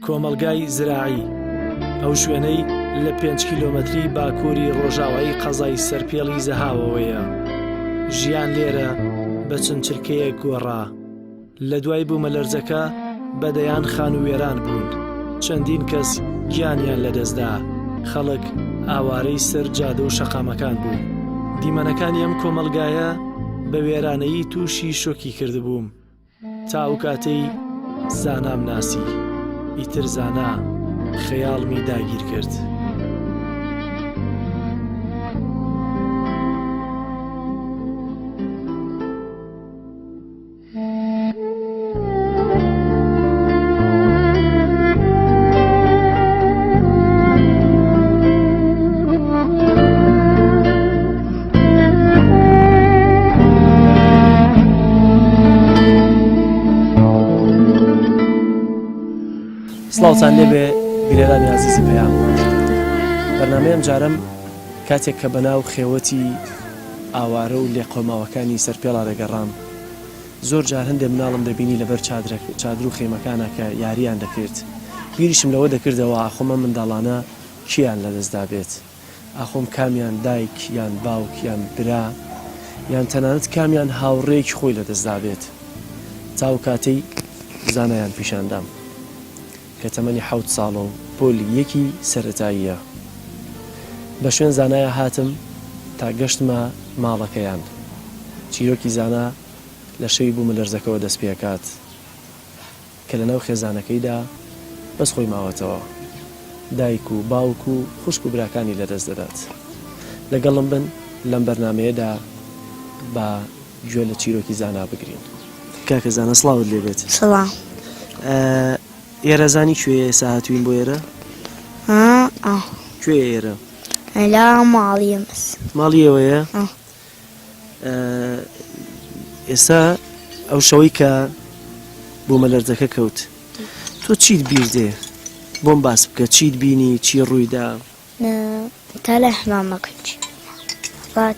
کۆمەڵگای زراعی ئەو شوێنەی لە 5 کیلۆمەتری باکووری ڕۆژاوایی قەزای سەرپێڵی زەهاوەوەیە. ژیان لێرە بە چەند چرکەیەک گۆڕا. لە دوای بوومەلەرزەکە بەدەیان خان و وێران بوون. چەندین کەس گیانیان لەدەستدا. خەڵک ئاوارەی سەر جادە و شەقامەکان بوون. دیمەنەکانی ئەم کۆمەڵگایە بە وێرانەیی تووشی شۆکی کردبووم. تا ئەو کاتەی زانام ناسی. ئیتر زانا خەیاڵمی داگیر کرد. سڵاوتان لێبێ بیرێرانی عەزیزی پەیام. بەرنامەیەم جارم کاتێک کە بەناو خێوەتی ئاوارە و لێقۆماوەکانی سەرپێڵا دەگەڕام زۆر جار هەندێک مناڵم دەبینی لەبەر چادر و خێمەکانە کە یاریان دەکرد. بیریشم لەوە دەکردەوە ئاخۆمە منداڵانە کیان لەدەستدا بێت. ئاخۆم کامیان دایک یان باوک یان برا یان تەنانەت کامیان هاوڕێکی خۆی لەدەستدا بێت. تا ئەو کاتەی زانایان پیشاندام کە تەمەنی 7 ساڵە و پۆلی یەکی سەرەتاییە. بە شوێن زانایە هاتم تا گەشتمە ماڵەکەیان. چیرۆکی زانا لە شەوی بوومەلەرزەکەەوە دەست پێکات کە لەناو خێزانەکەیدا بەس خۆی ماوەتەوە. دایک و باوک و خوشک و براکانی لەدەست دەدات. لەگەڵم بن لەم بەرنامەیەدا بە گوێ لە چیرۆکی زانا بگرین. کاکە زانە سڵاوت لێبێت. سڵام. ئێرەزانی کوێیە ئێستا هاتووین بۆ ئێرە؟ کوێ ئێرە؟ لا ماڵی ئێمەس. ماڵی ئێوەیە؟ ئێستا ئەو شەوەی کە بوومەلەرزەکە کەوت تۆ چیت بیر دێ؟ بۆم باس بکە چیت بینی چی ڕوویدا؟ تا لە حمامەکەی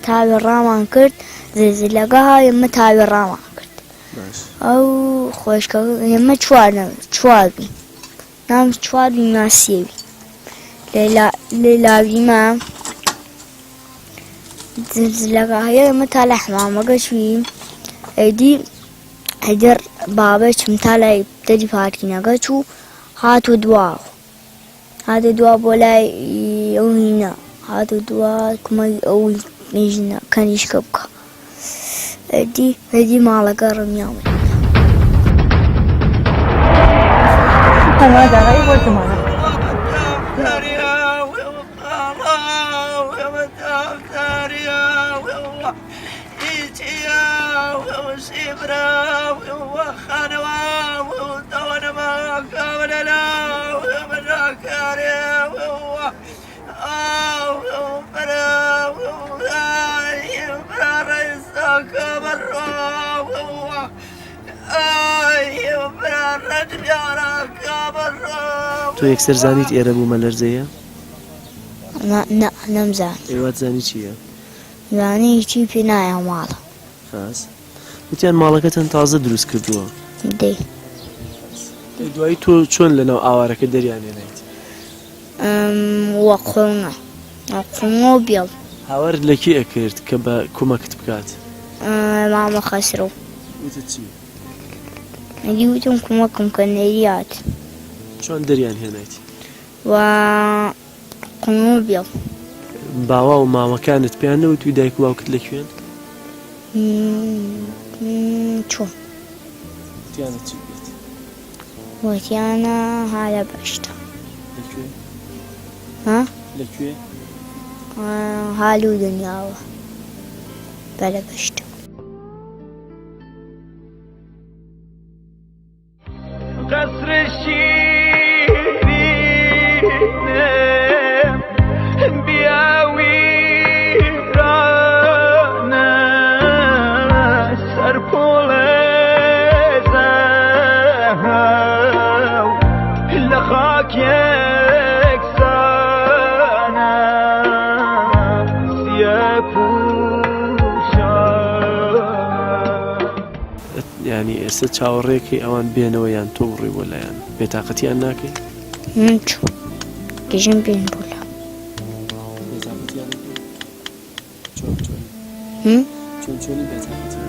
تاوی ڕامان کرد زلزلەکە هاو ئێمە تاوی ڕامان کرد. ئەو خۆشکە ئێمە چوار بووین. نام چوار بووین ما سێوی. لێ لاویمە زلزلەکە هەیە ئێمە تا لە حمامەکە چووین. ئەیدر بابەچم تا لای دەری پارکینەکە چوو هاتو دواوە. هاتو دوا بۆ لای ئەو هینە هاتو دوا کومەی ئەو مێژنە کەنیشکە بکە. هەدی ماڵەکە ڕمیاوە. تمام دقیقی بود تمام. تۆ یەکسەر زانیت ئێرە بوومەلەرزەیە؟ نەمزان. ئێوات زانی چییە؟ زانی هیچی پێ نایە ماڵە. خاس وتیان ماڵەکەتان تازە دروست کردووە. دەی دوایی تۆ چۆن لەناو ئاوارەکە دەریانێنیت؟ وە قوڵمە و بێڵ. هاوار لە کێ ئەکرد کە بە کۆمەکت بکات؟ مامە خەسرۆ. وتت چی؟ ئەدی وتم کۆمەکم کە نەریات. چۆن دەریان هێنایت؟ و قوڵمە و بێڵ. باوا و مامەکانت پێیان نەوتوی دایک و باوکت لەکوێن؟ چۆن؟ وتیانە چی بێت؟ وتیانە ها لە بەشتە. لەکوێ؟ لەکوێ؟ هالوو دنیاوە بە لە بەشتە. قصر شیرینم بیاویرانه سرپول زهو لخاک یکسانه سیاه پوشانه. یعنی ئێستا چاوەڕێکی ئەوان بێنەوە یان تۆ بڕی بۆ لایەن بێتاقەتیان ناکەی؟ من چوو گەژم پێم بوولا بێتاقەتیان چۆن چۆنی بێتاقەتی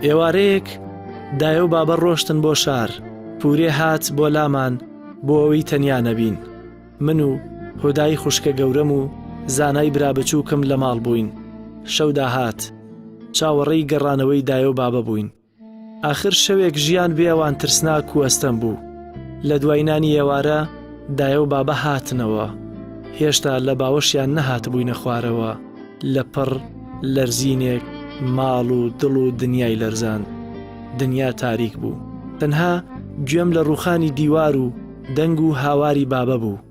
ئێوارەیەک دایە و بابە ڕۆشتن بۆ شار پورێ هات بۆ لامان بۆ ئەوەی تەنیا نەبین من و هۆدای خوشکە گەورەم و زانای برابەچووکم لە ماڵ بووین شەودا هات چاوەڕێی گەڕانەوەی دایە و بابە بووین ئاخر شەوێک ژیان بێوان ترسناک و ئەستەم بوو لە دوایینانی ئێوارە دایە و بابە هاتنەوە هێشتا لە باوەشیان نەهات بووینە خوارەوە لە پڕ لەرزینێک ماڵ و دڵ و دنیای لەرزان دنیا تاریک بوو تەنها گوێم لە ڕووخانی دیوار و دەنگ و هاواری بابە بوو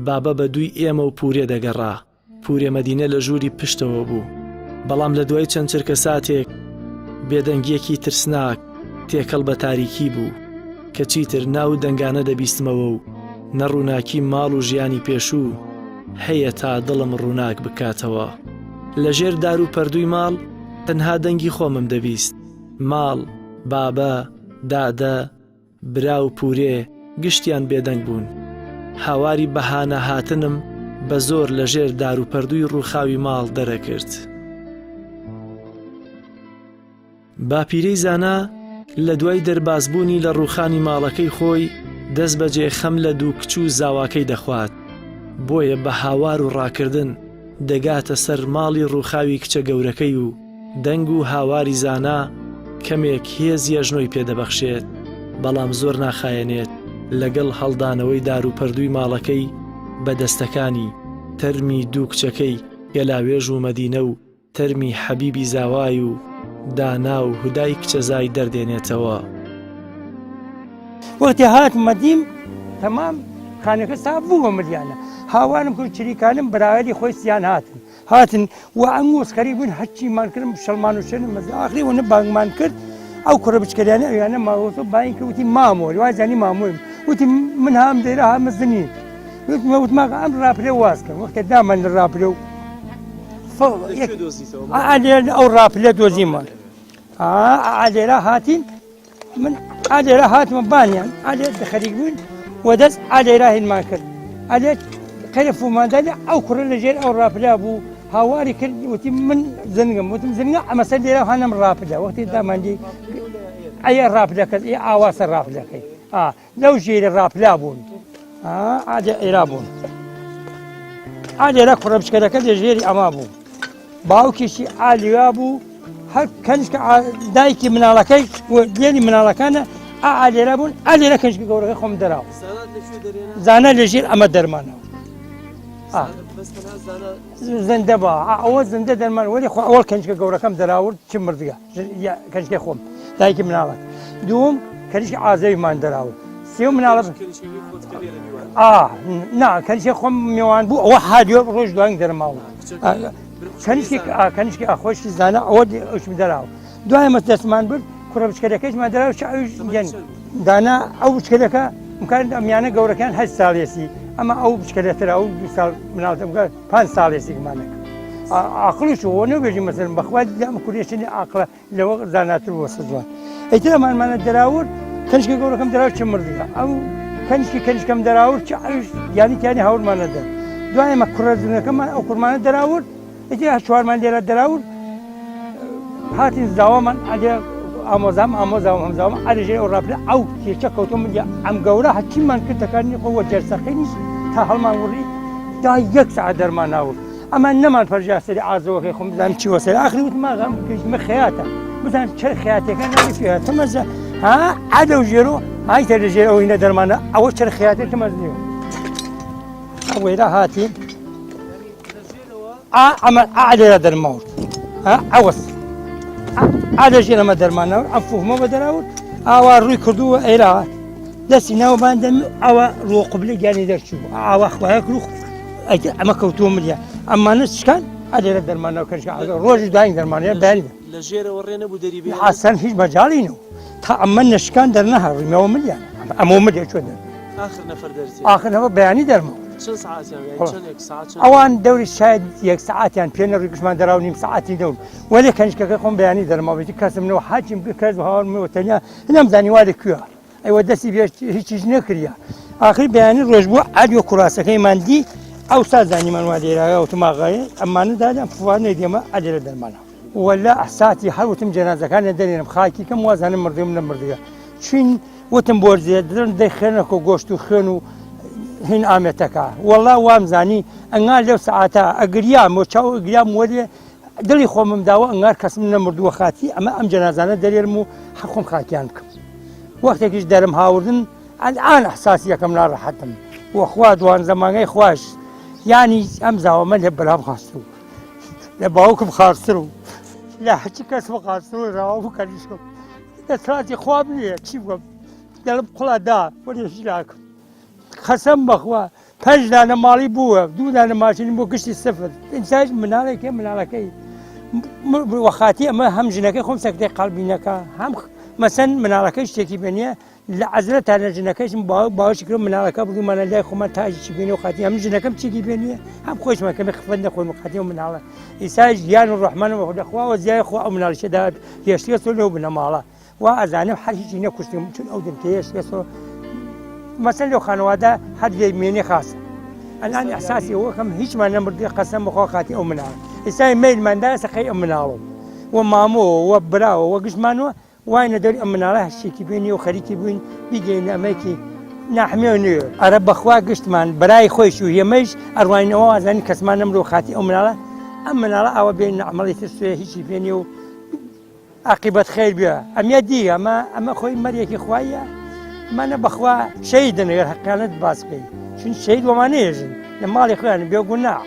بابە بە دووی ئێمە و پورێ دەگەڕا پورێ مەدینە لە ژووری پشتەوە بوو بەڵام لە دوای چەند چرکە ساتێک بێدەنگیەکی ترسناک تێکەڵ بە تاریکی بوو کە چیتر ناو دەنگانە دەبیستمەوە و نەڕووناکی ماڵ و ژیانی پێشوو هەیە تا دڵم ڕووناک بکاتەوە لەژێر دار و پەردووی ماڵ تەنها دەنگی خۆمم دەبیست ماڵ بابە دادە برا و پورێ گشتیان بێدەنگ بوون هاواری بەهانە هاتنم بە زۆر لەژێر دار و پەردووی ڕووخاوی ماڵ دەرەکرد باپیرەی زانا لە دوای دەربازبوونی لە ڕووخانی ماڵەکەی خۆی دەست بەجێ خەم لە دوو کچ و زاواکەی دەخوات بۆیە بە هاوار و ڕاکردن دەگاتە سەر ماڵی ڕووخاوی کچە گەورەکەی و دەنگ و هاواری زانا کەمێک هێزیە ژنۆی پێدەبەخشێت بەڵام زۆر ناخایەنێت لەگەڵ هەڵدانەوەی دار و پەردووی ماڵەکەی بە دەستەکانی تەرمی دوو کچەکەی گەلاوێژ و مەدینە و تەرمی حەبیبی زاوای و دانا و هودای کچەزای دەردێنێتەوە وەختی هاتمە دیم تەمام خانەکە ساف بووە ملیانە هاوارم کرد چریکانم بەراوەری خۆی سییان هاتن و ئەم وەسکەری بوون هەرچیمان کردم شەڵمان و شێنم مەزە ئاخری وەنە بانگمان کرد ئەو کوڕە بچکەریانە ئەویانە ماوەتۆ باین کرد وتی مامۆری وازانی مامۆیم وتی من هام دەیرە ها مەزنین وتماغ ئەم ڕاپرێ وازکەم وەختە دامان لە ڕاپرێ و ئەو ڕاپلە دۆزیمان ئالێرە هاتین من ئالێرە هاتمە بانیان ئالێر دەخەریک بوون و دەست ئالێرە هینمان کرد ئالێر خەرە فوماندانە ئەو کوڕە لەژێر ئەو ڕاپلا بوو هاواری کرد وتی من زنگم وتم زنگە ئەمەسەر لێرە هەنم ڕاپدا وەختی داماندی ئەیە ڕاپلەکەت ئێ ئاواسە ڕاپلەکەی لەو ژێرە ڕاپلا بوون ئادێ ئێرا بوون ئالێرە کوڕە بچکەرەکە لەژێری ئەما بوو باوکیشی ئالیوا بوو هەر کەنجکە دایکی مناڵەکەی لێری مناڵەکانە ئالێرە بوون ئالێرە کەنجکە گەورەکە خۆم دەراوە زانە لەژێر ئەمە دەرمانەوە زەندە بە ئەوە زەندە دەرمان وەری خۆ ئەوڵ کەنجکە گەورەکەم دەراورد چ مردگە کەنجکەی خۆم دایکی مناڵەت دووەم کەنجکی ئازەویمان دەراورد سێوم مناڵەت نا کەنجکە خۆم میوان بوو ئەوە هادیۆ ڕۆژ دوانگ دەرماوە کەنجکی ئاخۆشی زانە ئەوە ئەوشم دەراوە دوایمە دەستمان برد کوڕە بچکەرەکەیشمان دەراوە چ ئەوش دانا ئەو بچکەرەکە مکان ئەمیانە گەورەکان 8 ساڵێسی ئەمە ئەو بچکەرەتر ئەو 2 ساڵ مناڵەتەم 5 ساڵێسیمانەکە عقلش ئەوە نەبێژی مەسەرم بەخوا ئەم کوڕێشتنی عقلە لەوە زاناتر وەسە جوان ئەیتر ئەمانمانە دەراورد کەنجکە گەورەکەم دەراوە چ مردگە ئەو کەنجکەم دەراورد چ ئەوش یانی تیانی هەوڵمانەدە دوایمە کوڕە زنەکەمان ئەو کوڕمانە دەراورد ئەجێ چوارمان لێرە دەراورد هاتین زاوامان ئەجێ ئامۆزام ئامۆزاوم هەمزاوم ئەرژێ ئەو ڕاپلە ئەو تێچە کەوتم ئەم گەورە هەچیمان کردەکانی قووە جەرسەقینیش تا هەڵمان وڕی دا 1 ساعت دەرمان ناوت ئەمە نەمان فەرجا سەری ئازەوەکەی خۆم بزانم چی وەسەر ئاخری وتما غەم گەشتمە خەیاتە بزانم چرا خەیاتەکە ناوی فێ تەمەزە ها عادە و ژێرۆ هایتە لە ژێر ئەوەی نەدەرمانە ئەوە چرا خەیاتێک تەمەز نیوە ئەوەیرا هاتیم ئەمە ئالێرە دەرماوت ئەوەس ئالە ژێرەمە دەرمانەوە ئەم فوهمە بە دەراوت ئاوا ڕووی کردووە ئێرا هات دەستی ناوەبان دەم ئەوە ڕۆقبلە گیانی دەرچوو ئاوا خوایەک ڕوو ئەمە کەوتووە ملیە ئەمانە چکان ئالێرە دەرمانەوە کەش ڕۆژی داین دەرمانەیە بەریە لە ژێرەوە ڕێنە بوو دەری بێ حەسەن هیچ مەجاڵینەوە تا ئەمە نەشکان دەرنەهاڕیمەوە ملیان ئەمە ملیە چۆ دەر آخر نەفەر دەرچێت ئاخرەوە بەیانی دەرمەوە چەند ساعتیان چەند 1 ساعت ئەوان دەوری شاید 1 ساعتیان پێنە ڕێگەشمان دەراو نیم ساعتی دەور وەلێ کەنیشکەکە خۆم بەیانی دەرماوێتی کەسمنەوە حاچیم کەس هاوارمەوە تەنیا نەمزانی وا لە کوێ ئەوە دەستی بێ هیچیش نەکردە ئاخری بەیانی ڕۆژ بووە ئادیۆ کوڕاسەکەی ماندی ئەو سازانیمان وا لێراوە وتماغایە ئەمانە دادام فوانە دێمە ئەلێرە دەرمانە وەلا ئەحساتی هەروتم جەنازەکانە دەرێنم خاکی کەم وازانم مردم لە مردگە چین وتم بۆرزێ درن دەیخێنەکە گۆشت و خوێن و هین ئامێتەکە وەڵا وامزانی ئەنگار لەو سەعاتە ئەگریام و چاو ئەگریام وەرێ دڵی خۆمم داوە ئەنگار کەسم نەمردووە خاتی ئەمە ئەم جەنازانە دەرێرم و حەخۆم خاکیان بکەم وەختێکیش دەرم هاوردن ئەلئان ئەحساسی یەکەم ناڕەحەتم وەخوا دوان زەمانگەی خوش یانی ئەم زاوەمە لێ بەرام خاستر و لە باوکم خاستر و لە هەچی کەسمە خاستر و ڕاوە و کەلیشکم دەسراتی خواب نییە چی بکەم دەڵم قوڵا دا وەرێژی لاکەم خەسەم بەخوا 5 دانە ماڵی بووە 2 دانە ماشینی بۆ گشتی سفر ئینساش مناڵێکی مناڵەکەی وەخاتی ئەمە هەم ژنەکەی خۆم سەکتەی قەڵبینەکە هەم مەسەن مناڵەکەی شتێکی بێنیە لە عەزرە تا لە ژنەکەیشم باوەشی کرد مناڵەکە بردومانە لای خۆمان تاژی بێنێ و خاتی هەم ژنەکەم چێکی بێنیە هەم خۆشمەکەمی خفەن نەخۆین و خاتی و مناڵە ئیساش گیان و ڕەحمانەوە دەخواوە زیای خۆ ئەو مناڵیشەدا پێشتێ سۆ لەو بنە ماڵە وا ئەزانم هەر هیچی نەکوشتم چون ئەو دەمتەیەش پێسۆ مەسەن لەو خانەوادە هەر لێ مێنێ خاصە ئەلان ئەحساسی ئەوەکەم هیچمان نەمردوێ قەسەم بەخوا خاتی ئەو مناڵە ئێستا مەیلماندایە سەخەی ئەم مناڵەوە وە مامۆوە وە براوە وە گشتمانەوە وای نەدەری ئەم مناڵە هەشتێکی بێنی و خەریکی بووین بیگەین ئەمەکی ناحمێ نوێ ئەرە بەخوا گشتمان بەرای خۆش و هێمەش ئەڕوانینەوە ئازانی کەسمان نەمرۆ خاتی ئەو مناڵە ئەم مناڵە ئەوە بێن عەمەڵی تر سوێ هیچی بێنی و عاقبەت خەیر بێ ئەمە دی ئەمە خۆی مەریەکی خوایە مانە بەخوا شەیدن ئەگەر حەقیانەت باس بکەی چون شەید وەمانەیەژن لە ماڵی خۆیان بێگوناح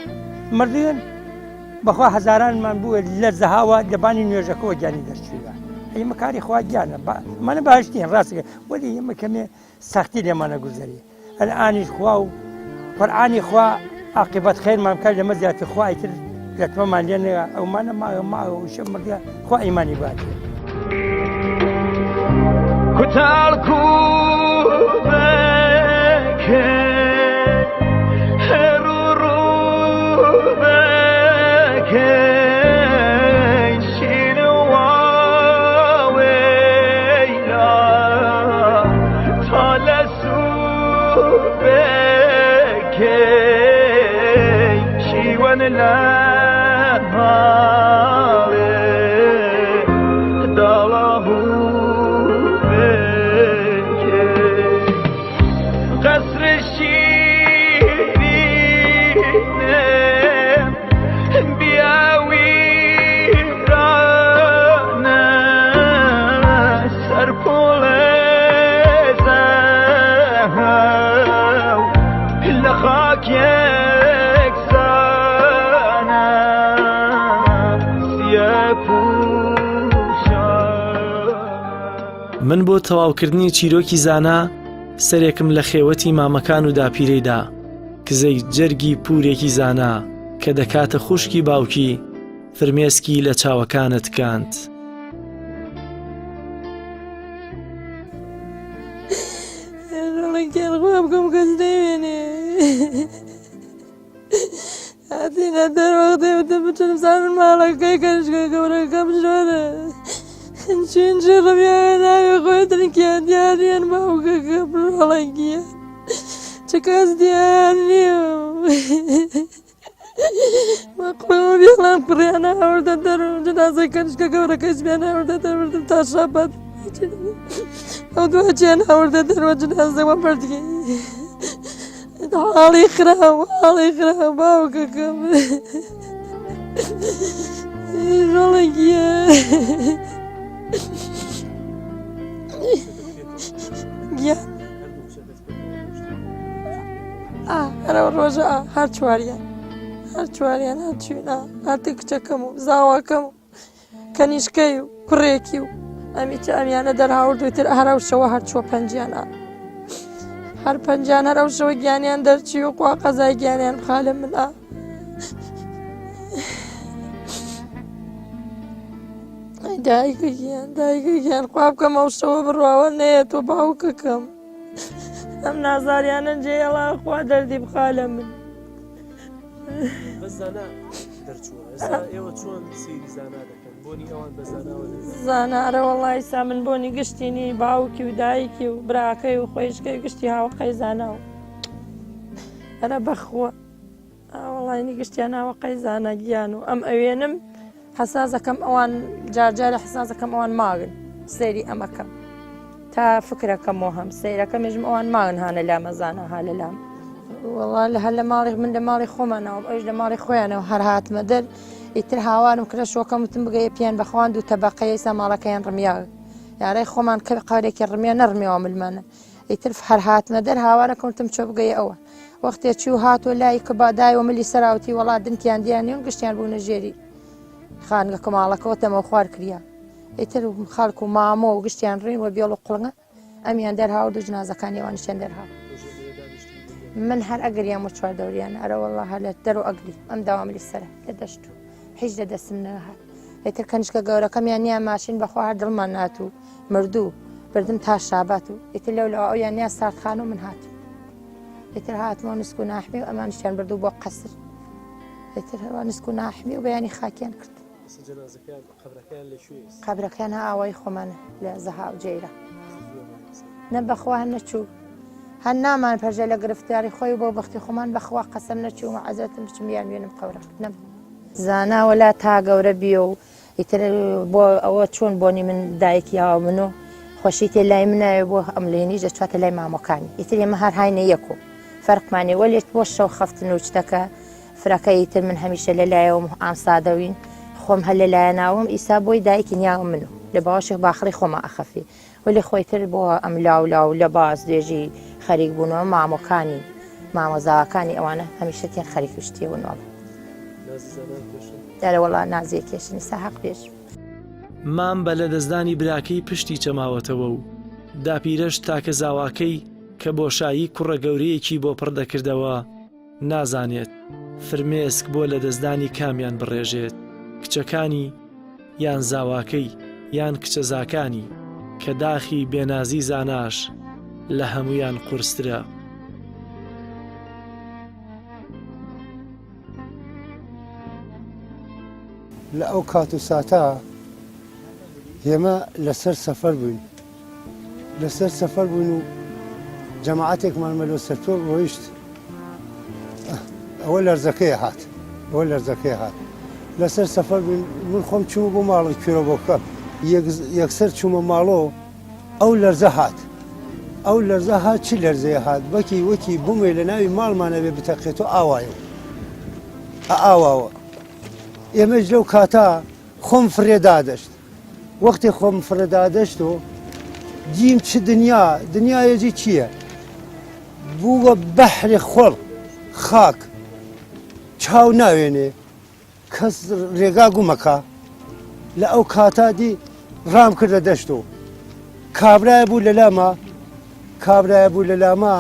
مردن بەخوا هەزارانمان بووە لە زەهاوە لەبانی نوێژەکەەوە گیانی دەرچووە ئەمە کاری خوا گیانە مانە باشتین ڕاستەکە وەلی ئێمە کەمێ سەختی لێمانە گوزەری ئەلئانیش خوا و قورئانی خوا عاقبەت خەیرمان بکات لەمە زیاتر خوای تر لەتمەمان لێ نەگا ئەومانە ماوە و شەم مردە خوا ئیمانی باتێ کوتاڵ کوبەکە هەرو ڕووبەکەی شینواوەیلا تا لە سووبەکەی شیوەن لە من بۆ تەواوکردنی چیرۆکی زانا سەرێکم لە خێوەتی مامەکان و داپیرەیدا کزەی جەرگی پورێکی زانا کە دەکاتە خوشکی باوکی فرمێسکی لە چاوەکانت کاند. بکەم کەس دەیوێنێ هاتیە دەروەختێ بچن بزانن ماڵەکەی کەنیشکە گەورەکەم ژۆرە چینجی ڕەبیاوێ ناوێ خۆی ترکیان دیاریان باوکەکە بڕۆڵەنگیە چ کەس دیار نییە ما بيخلان قريانا ورد الدر جنازة كنشكا كورا كيسبيانا ورد الدر ورد تاشابات أو دواجيانا ورد الدر وجنازة وبردي حالي خرا باوكا كم روليكيا يا أنا والرجاء هارتواريان هاتشونا هاتك تكمو زاواكمو كنيشكيو كريكيو أمي تأمي أنا در هاورد ويتر هراو شوا هرشوا بنجانا هر بنجانا هراو شوا جانيان در تشيو قوا قزاي جانيان خالم من دايكيان قوابكم أو شوا بروا نيت وباوككم أم نازاريانا جي الله أخوا دردي بخالم من بەس زانا دەرچووە ئێستا ئێوە چۆن سەیری زانا دەکەن بۆنی ئەوان بە زانارە وەڵی سا من بۆنی گشتینی باوکی و دایکی و براکەی و خۆشکەی گشتی هاوقەی زانا و ئەرە بەخوە وەڵینی گشتیان هاوقەی زانە گیان و ئەم ئەوێنم حەسازەکەم ئەوان جارجارە حەسازەکەم ئەوان ماگن سەیری ئەمەکەم تا فکرەکەمەوە هەم سەیرەکەمیژم ئەوان ماگن هانە لامە زانە ها لە لام والله هلا مالي من مالي خومنا وإيش مالي خوينا وهرهات مدر يتر هوانم كل شو كم تنبقى بيان بخوان دو تبقى يسا مالكين رمياغ يعني خومان كل قاريك الرميا نرمي ومن المانا يتر في هرهات مدر هوانا كنت مشوف بقى أول وقت تشو هات ولا يكباداي وملي سراوتي والله دنتيان دياني وقشتيان بو نجيري خانقكم على كوتا موخوار كريا يتر خالكو مامو وقشتيان رين وبيولو قلنا أميان در هاو دو جنازة كاني وانشان در هاو من هر أجري يا مشوار دوريانا أرى والله هلا درو أجري أم دوام للسنة لدشتو حج لدسمناها هيتر كنشك جورا كم يعني ماشين بخو هاد المناتو مردو بردم تاش شاباتو هيتر لو يعني صار خانو من هاتو هيتر هات ما نسكن أحمي وأمان شان بردو بو قصر هيتر نسكن أحمي وبياني خاكيان كرت جنازة كان قبر كان لشويس قبر كان هاوي خمانة لزهاء وجيرة نبخوها نشوف هالنامان برجع لقرفتاري خوي بو بختي خمان بخوا قسمنا شو معزرة بشميان وين مقورة نب زانا ولا تاجا وربيو يتر بو أو شون بوني من دايك يا منو خشيتي لا يمنا يبو أمليني جت فات لا مع مكاني يتر مهر هاي نيكو فرق ماني وليت بوش وخفت نوجتك فركيت من هميشه لا يوم عن صادوين خوم هلا لا ناوم إسابوي دايك يا منو لباشخ باخري خوما أخفي واللي خويتر بو أملاو لباس ديجي خريج بونو مع مكاني مع مزاكاني أوانا هميشه تين خريج وشتي ونوال لا والله نازي كيشني ساحق بيش مام بە لەدەستدانی براکەی پشتی چەماوەتەوە و داپیرەش تاکە زاواکەی کە بۆشایی کوڕە گەورەیەکی بۆ پڕ دەکردەوە نازانێت فرمێسک بۆ لەدەستدانی کامیان بڕێژێت کچەکانی یان زاواکەی یان کچەزاکانی کە داخی بێنازی زاناش لە هەمویان قورسترە. لە ئەو کات و ساتا ئێمە لەسەر سەفەر بووین لەسەر سەفەر بووین و جەماعەتێکمان مەلۆ سەرتۆ ڕۆیشت ئەوە لەرزەکەی هات لەسەر سەفەر بووین من خۆم چوومە بۆ ماڵی کوێرەبۆکەم یەکسەر چوومە ماڵەوە ئەو لەرزە هات چی لەرزەیە هات وەکی بوومێ لە ناوی ماڵمانە بێ بتەقێت و ئاواوە ئێمەش لەو کاتا خۆم فرێدادەشت وەختی خۆم فرێدادەشت و جیم چ دنیایەجی چییە بووە بەحری خۆڵ خاک چاو ناوێنێ کەس ڕێگا گومەکە لە ئەو کاتا دی ڕام کردە دەشت و کابرایە بوو لە لامە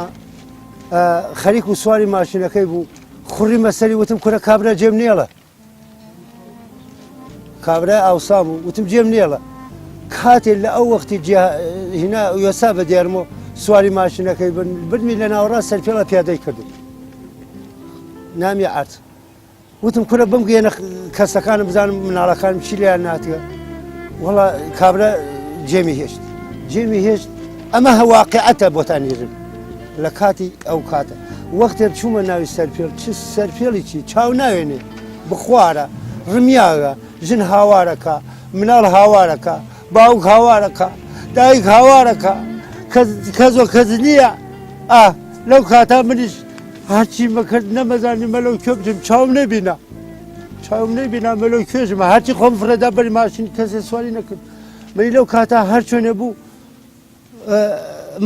خەریک و سواری ماشینەکەی بوو خوڕی مەسەری وتم کورە کابرا جێم نێڵە کابرای ئاوسام و وتم جێم نێڵە کاتێ لە ئەو وەختی هینا یۆسا بە دیارمەوە سواری ماشینەکەی بردمی لە ناوەڕاست سەرپێڵە پیادەی کردو نامی عەرز وتم کورە بمگەێنە کەسەکانم بزانم مناڵەکانم چی لیان ناتگە وەڵا کابرا جێمی هێشت ئەمە واقعەتە بۆتان هێژن لە کاتی ئەو کاتە وەختێک چوومە ناوی سەرپێڵ چ سەرپێڵێکی چاو ناوێنێ بخوارە ڕمیاگە ژن هاوارەکە مناڵ هاوارەکە باوک هاوارەکە دایک هاوارەکە کەزۆ کەس نییە لەو کاتا منیش هەرچی مەکرد نەمەزانی مەلەو کوێ بچم چاوم نەبینە چاوم نەبینا مەلەو کوێژمە هەرچی خۆم فرەدا بەری ماشین کەسێ سواری نەکرد منی لەو کاتا هەر چۆنێ بوو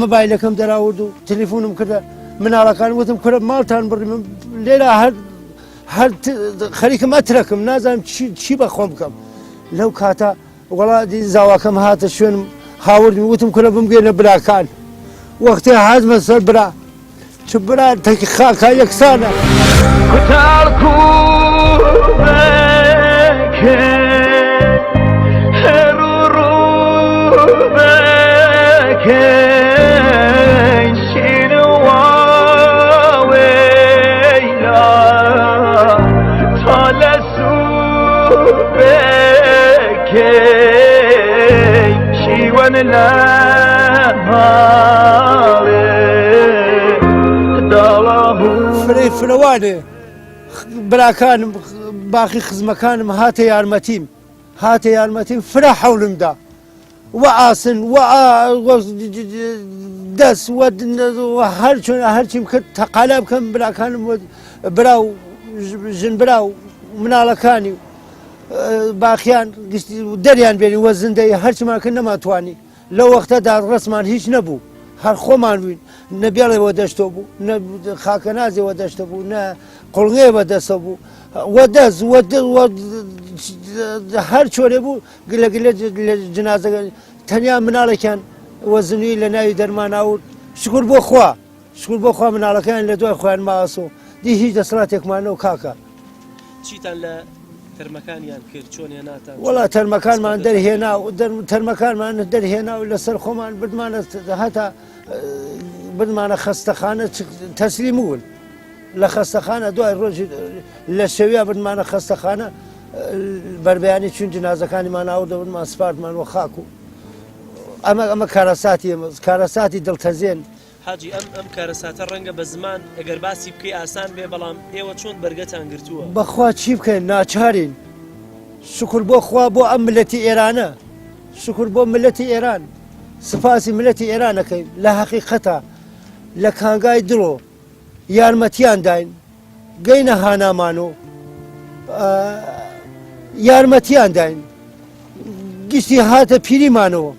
مۆبایلەکەم دەراورد و تەلیفۆنم کردە مناڵەکان وتم کورە ماڵتان بڕی من لێرە هەر خەریکم ئەترەکەم نازانم چی بە خۆم بکەم لەو کاتا وەڵاتی زاواکەم هاتە شوێنم هاوردی وتم کورە بمگەێنە براکان وەختێ حەزمە سەر برا چ برا تەکی خاکا یەکسانە کوتاڵ کوبەکە هەرو ڕووبەکە شیر واوەیلا تا لە سووبەکە شیوەن لە فرەوانێ براکانم باقی خزمەکانم هاتە یارمەتیم فرە حەولمدا وە ئاسن دەست هەر چۆن هەرچیم کرد تەقالە بکەم براکانم برا و ژن برا و مناڵەکانی باقییان دەریان بێنی وە زندەی هەرچمان کرد نەماتوانی لەو وەختەدا ڕسمان هیچ نەبوو هەر خۆمان بووین نە بێڵێەوە دەشتۆ بوو نە خاکە نازێەوە دەشتە بوو نە قوڵغێوە دەسە بوو وە دەست هەر چۆرێ بوو لە جنازەکە تەنیا مناڵێکیان وەزنوی لە ناوی دەرماناوت شکر بۆ خوا مناڵەکان لە دوای خۆیان ماسۆ دی هیچ دەسەڵاتێکمانەوە کاکە چیتان لە تەرمەکانیان کرد چۆن هێناتان وڵا تەرمەکانمان دەرهێنا و لەسەر خۆمان بردمانە هەتا بردمانە خەستەخانە تەسلیم بوون لە خەستەخانە دوای ڕۆژی لە شەویە بردمانە خەستەخانە بەربیانی چون جنازەکانیمان ئاوردە بردمان سپارتمان وە خاک و ئەمە کارەساتی دڵتەزێن حاجی ئەم کارەساتە ڕەنگە بە زمان ئەگەر باسی بکەی ئاسان بێ بەڵام ئێوە چۆن بەرگەتان گرتووە بەخوا چی بکەین ناچارین شکر بۆ خوا بۆ ئەم ملەتی ئێرانە شکر بۆ ملەتی ئێران سپاسی ملەتی ئێرانەکەین لە حەقیقەتە لە کانگای دڵۆ یارمەتیان داین گەینە هانامانۆ یارمەتیان داین گشتی هاتە پیریمانەوە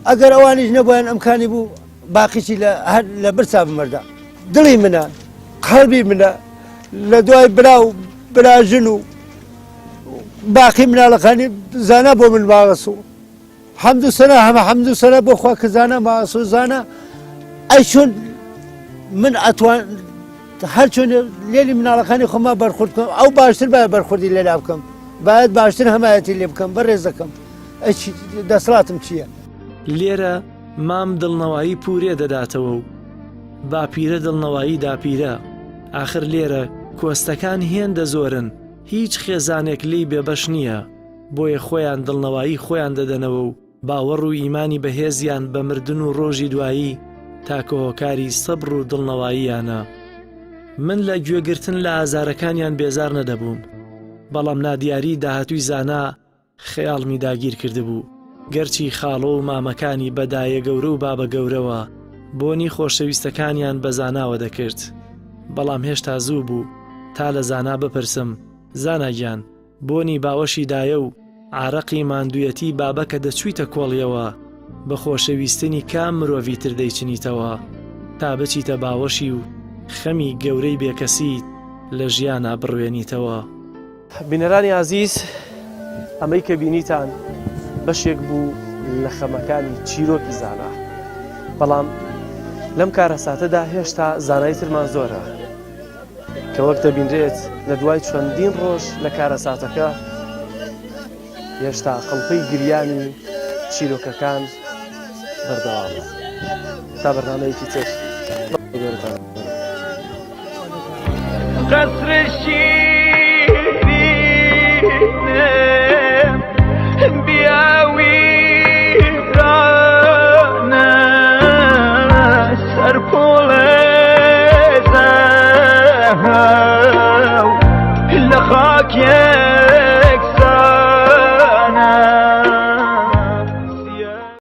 ئەگەر ئەوانیش نەبوویان ئەمکانی بوو باقیشی لە برسا بمەردا دڵی منە قەڵبی منە لە دوای براژن و باقی مناڵەکانی زانە بۆ من باوەسۆ حەمد و سەنا هەمە حەمد و سەنا بۆ خوا کە زانە ماوەسۆ زانە ئەی چۆن من ئەتوان هەر چۆن لێلی مناڵەکانی خۆما بەرخورد بکەم ئەو باشتر باید بەرخوردی لێلا بکەم باید باشتر هەمایەتی لێ بکەم بەڕێز دەکەم دەسەڵاتم چییە؟ لێرە مام دڵنەوایی پورێ دەداتەوە و باپیرە دڵنەوایی داپیرە ئاخر لێرە کۆستەکان هێندە زۆرن هیچ خێزانێک لی بێبەش نییە بۆیە خۆیان دڵنەوایی خۆیان دەدەنەوە و باوەڕ و ئیمانی بەهێزیان بە مردن و ڕۆژی دوایی تاکە هۆکاری سەبر و دڵنەواییانە من لە گوێگرتن لە ئازارەکانیان بێزار نەدەبووم بەڵام نادیاری داهاتووی زانا خەیاڵمی داگیر کردبوو گەرچی خاڵۆ و مامەکانی بەدایە گەورە و بابە گەورەوە بۆنی خۆشەویستەکانیان بە زاناوە دەکرد بەڵام هێشتا زوو بوو تا لە زانا بپرسم زاناگیان بۆنی باوەشی دایە و عارەقی ماندوویەتی بابەکە دەچوویتە کۆڵیەوە بە خۆشەویستنی کام مرۆڤی تر دەیچنیتەوە تا بچیتە باوەشی و خەمی گەورەی بێکەسیت لە ژیانە بڕوێنیتەوە. بینەرانی عزیز ئەمەی کە بینیتان بەشێک بوو لە خەمەکانی چیرۆکی زانا بەڵام لەم کارەساتەدا هێشتا زانای ترمان زۆرە کە وەک دەبینرێت لە دوای چەندین ڕۆژ لە کارەساتەکە هێشتا قەڵپەی گریانی چیرۆکەکان بەردەوامە تا بەرنامەیەکی تر قصر شیرینه بیاویرانه سرپول زن لخاك يا